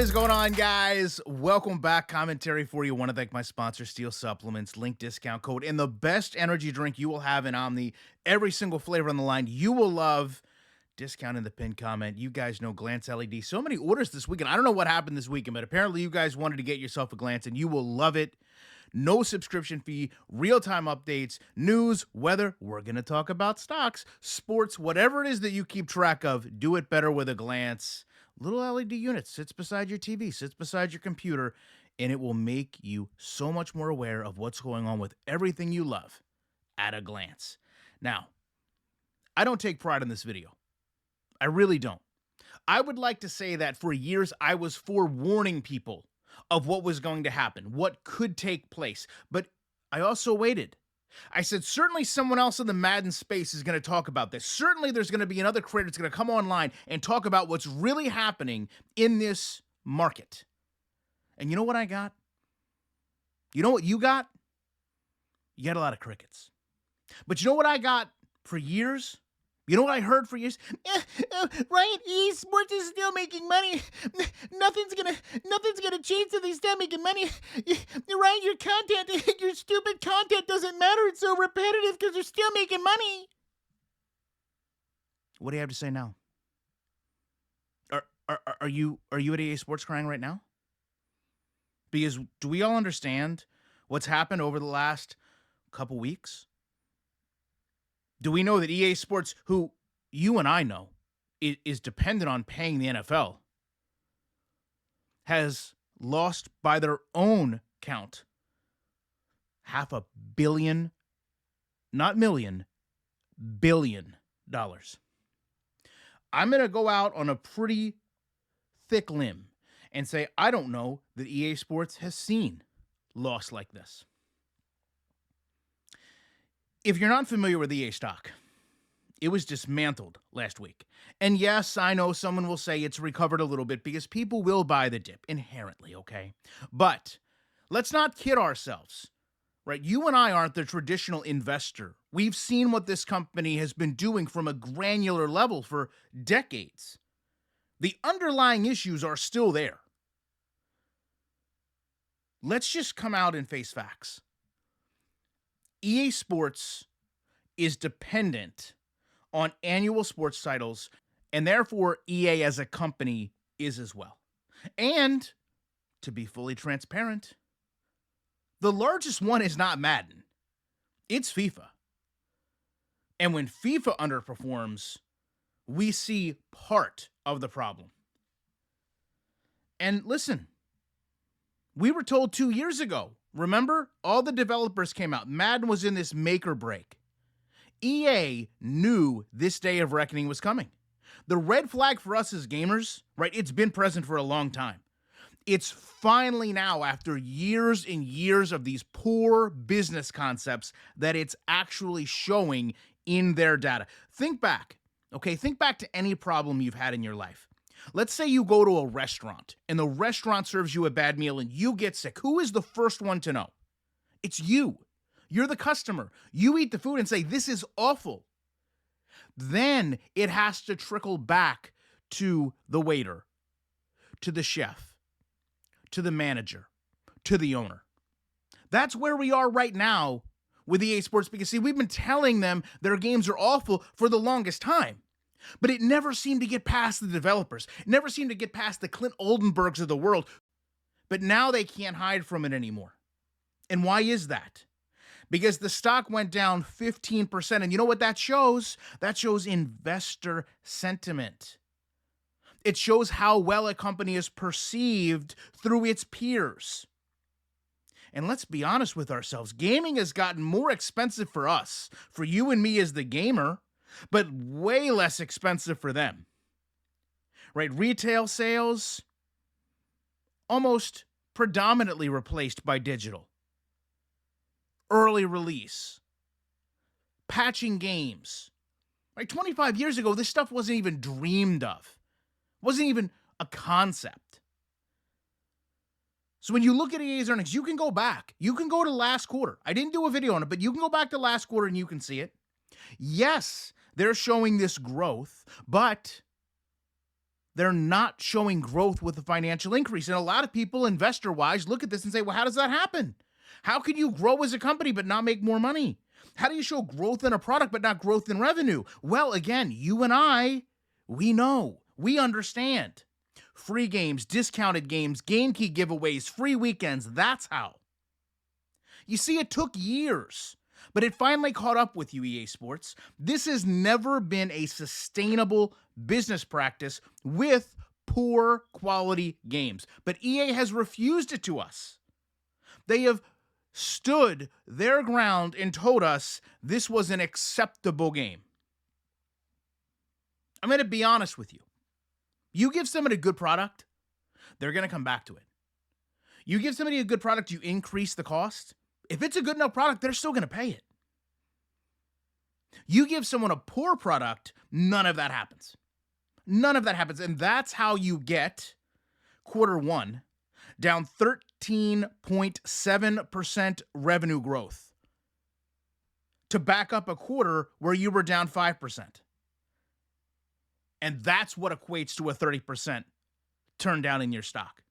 What is going on, guys? Welcome back. Commentary for you. Want to thank my sponsor, Steel Supplements. Link discount code and the best energy drink you will have in Omni. Every single flavor on the line you will love. Discount in the pinned comment. You guys know Glance LED. So many orders this weekend. I don't know what happened this weekend, but apparently you guys wanted to get yourself a Glance, and you will love it. No subscription fee, real-time updates, news, weather. We're going to talk about stocks, sports, whatever it is that you keep track of. Do it better with a Glance. Little LED unit sits beside your TV, sits beside your computer, and it will make you so much more aware of what's going on with everything you love at a glance. Now, I don't take pride in this video. I really don't. I would like to say that for years I was forewarning people of what was going to happen, what could take place, but I also waited. I said, certainly someone else in the Madden space is going to talk about this. Certainly there's going to be another creator that's going to come online and talk about what's really happening in this market. And you know what I got? You know what you got? You got a lot of crickets. But you know what I got for years? You know what I heard for years? Right? EA Sports is still making money. Nothing's gonna change till they start making money. Right? Your content, your stupid content doesn't matter. It's so repetitive because they're still making money. What do you have to say now? Are you at EA Sports crying right now? Because do we all understand what's happened over the last couple weeks? Do we know that EA Sports, who you and I know is dependent on paying the NFL, has lost by their own count $500 million, not million, $1 billion. I'm going to go out on a pretty thick limb and say I don't know that EA Sports has seen loss like this. If you're not familiar with EA stock, it was dismantled last week. And yes, I know someone will say it's recovered a little bit because people will buy the dip inherently, okay? But let's not kid ourselves, right? You and I aren't the traditional investor. We've seen what this company has been doing from a granular level for decades. The underlying issues are still there. Let's just come out and face facts. EA Sports is dependent on annual sports titles, and therefore EA as a company is as well. And to be fully transparent, the largest one is not Madden. It's FIFA. And when FIFA underperforms, we see part of the problem. And listen, we were told 2 years ago, remember? All the developers came out. Madden was in this make or break. EA knew this day of reckoning was coming. The red flag for us as gamers, right? It's been present for a long time. It's finally now, after years and years of these poor business concepts, that it's actually showing in their data. Think back, okay? Think back to any problem you've had in your life. Let's say you go to a restaurant and the restaurant serves you a bad meal and you get sick. Who is the first one to know? It's you. You're the customer. You eat the food and say, this is awful. Then it has to trickle back to the waiter, to the chef, to the manager, to the owner. That's where we are right now with EA Sports because, see, we've been telling them their games are awful for the longest time. But it never seemed to get past the developers. It never seemed to get past the Clint Oldenburgs of the world. But now they can't hide from it anymore. And why is that? Because the stock went down 15%. And you know what that shows? That shows investor sentiment. It shows how well a company is perceived through its peers. And let's be honest with ourselves. Gaming has gotten more expensive for us, for you and me as the gamer, but way less expensive for them. Right? Retail sales almost predominantly replaced by digital. Early release. Patching games. Right? 25 years ago, this stuff wasn't even dreamed of. Wasn't even a concept. So when you look at EA's earnings, you can go back. You can go to last quarter. I didn't do a video on it, but you can go back to last quarter and you can see it. Yes, they're showing this growth, but they're not showing growth with the financial increase. And a lot of people, investor wise, look at this and say, well, how does that happen? How can you grow as a company but not make more money? How do you show growth in a product but not growth in revenue? Well, again, you and I, we know, we understand. Free games, discounted games, game key giveaways, free weekends, that's how. You see, it took years, but it finally caught up with you, EA Sports. This has never been a sustainable business practice with poor quality games, but EA has refused it to us. They have stood their ground and told us this was an acceptable game. I'm going to be honest with you. You give somebody a good product, they're going to come back to it. You give somebody a good product, you increase the cost. If it's a good enough product, they're still going to pay it. You give someone a poor product, none of that happens. None of that happens. And that's how you get Q1 down 13.7% revenue growth to back up a quarter where you were down 5%. And that's what equates to a 30% turn down in your stock.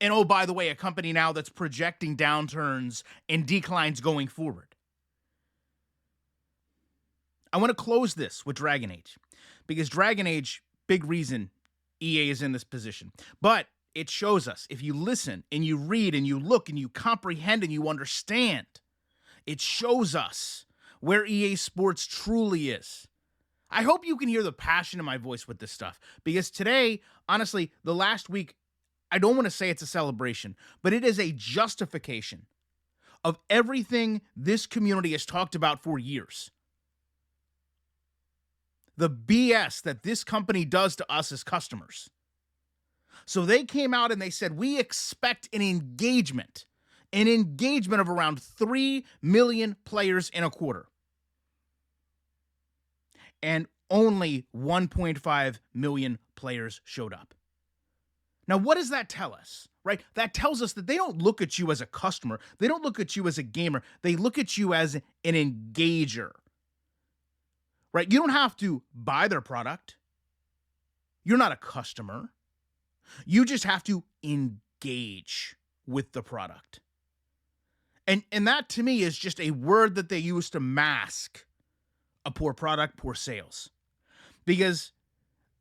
And oh, by the way, a company now that's projecting downturns and declines going forward. I want to close this with Dragon Age, because Dragon Age, big reason EA is in this position. But it shows us, if you listen and you read and you look and you comprehend and you understand, it shows us where EA Sports truly is. I hope you can hear the passion in my voice with this stuff, because today, honestly, the last week, I don't want to say it's a celebration, but it is a justification of everything this community has talked about for years. The BS that this company does to us as customers. So they came out and they said, we expect an engagement of around 3 million players in a quarter. And only 1.5 million players showed up. Now, what does that tell us, right? That tells us that they don't look at you as a customer. They don't look at you as a gamer. They look at you as an engager, right? You don't have to buy their product. You're not a customer. You just have to engage with the product. And that to me is just a word that they use to mask a poor product, poor sales. Because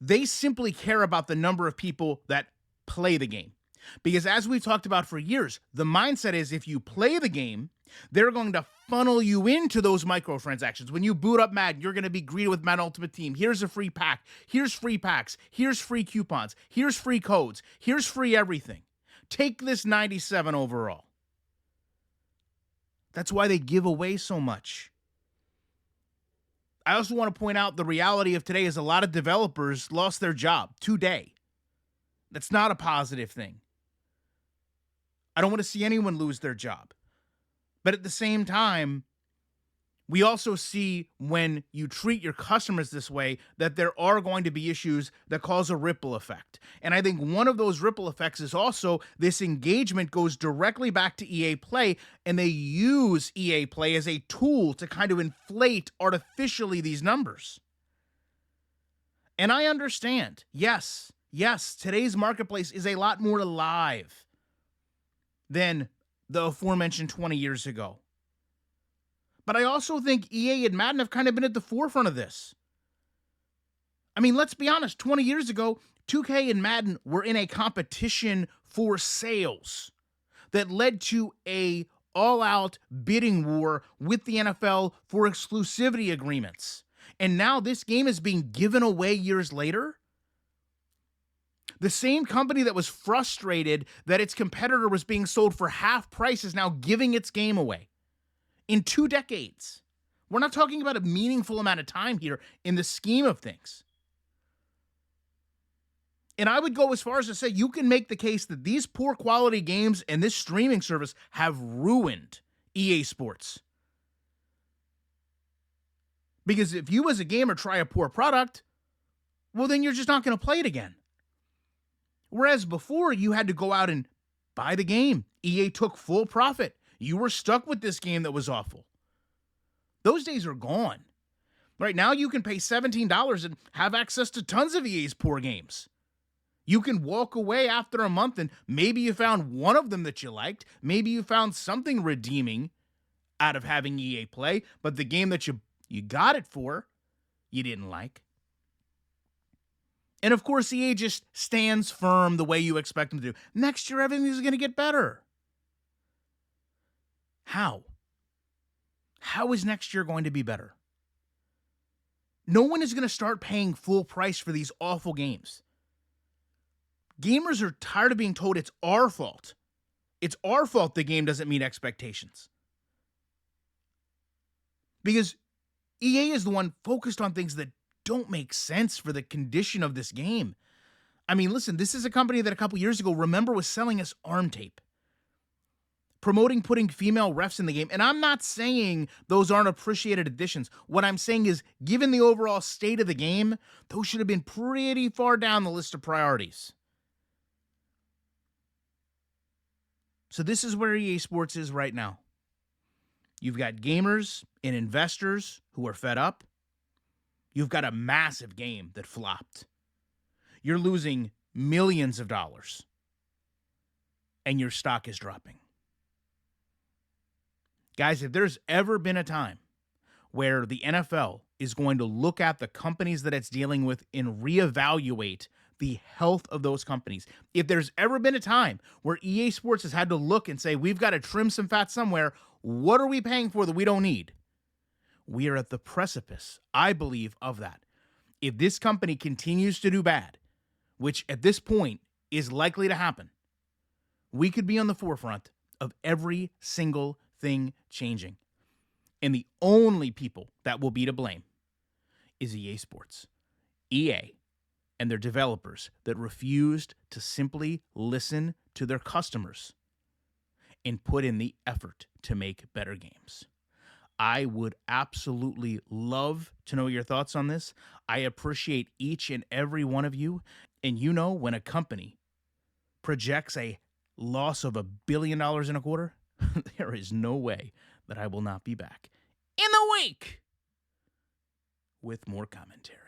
they simply care about the number of people that play the game. Because as we've talked about for years, the mindset is if you play the game, they're going to funnel you into those microtransactions. When you boot up Madden, you're going to be greeted with Madden Ultimate Team. Here's a free pack. Here's free packs. Here's free coupons. Here's free codes. Here's free everything. Take this 97 overall. That's why they give away so much. I also want to point out the reality of today is a lot of developers lost their job today. That's not a positive thing. I don't want to see anyone lose their job. But at the same time, we also see when you treat your customers this way that there are going to be issues that cause a ripple effect. And I think one of those ripple effects is also this engagement goes directly back to EA Play, and they use EA Play as a tool to kind of inflate artificially these numbers. And I understand, yes, today's marketplace is a lot more alive than the aforementioned 20 years ago. But I also think EA and Madden have kind of been at the forefront of this. I mean, let's be honest, 20 years ago, 2K and Madden were in a competition for sales that led to a all-out bidding war with the NFL for exclusivity agreements. And now this game is being given away years later. The same company that was frustrated that its competitor was being sold for half price is now giving its game away. In 2 decades. We're not talking about a meaningful amount of time here in the scheme of things. And I would go as far as to say you can make the case that these poor quality games and this streaming service have ruined EA Sports. Because if you as a gamer try a poor product, well, then you're just not going to play it again. Whereas before, you had to go out and buy the game. EA took full profit. You were stuck with this game that was awful. Those days are gone. Right now, you can pay $17 and have access to tons of EA's poor games. You can walk away after a month and maybe you found one of them that you liked. Maybe you found something redeeming out of having EA Play, but the game that you got it for, you didn't like. And of course, EA just stands firm the way you expect them to do. Next year, everything's going to get better. How? How is next year going to be better? No one is going to start paying full price for these awful games. Gamers are tired of being told it's our fault. It's our fault the game doesn't meet expectations. Because EA is the one focused on things that don't make sense for the condition of this game. I mean, listen, this is a company that a couple years ago, remember, was selling us arm tape, promoting putting female refs in the game. And I'm not saying those aren't appreciated additions. What I'm saying is, given the overall state of the game, those should have been pretty far down the list of priorities. So this is where EA Sports is right now. You've got gamers and investors who are fed up. You've got a massive game that flopped. You're losing millions of dollars. And your stock is dropping. Guys, if there's ever been a time where the NFL is going to look at the companies that it's dealing with and reevaluate the health of those companies, if there's ever been a time where EA Sports has had to look and say, we've got to trim some fat somewhere, what are we paying for that we don't need? We are at the precipice, I believe, of that. If this company continues to do bad, which at this point is likely to happen, we could be on the forefront of every single thing changing. And the only people that will be to blame is EA Sports. EA and their developers that refused to simply listen to their customers and put in the effort to make better games. I would absolutely love to know your thoughts on this. I appreciate each and every one of you. And you know, when a company projects a loss of $1 billion in a quarter, there is no way that I will not be back in the week with more commentary.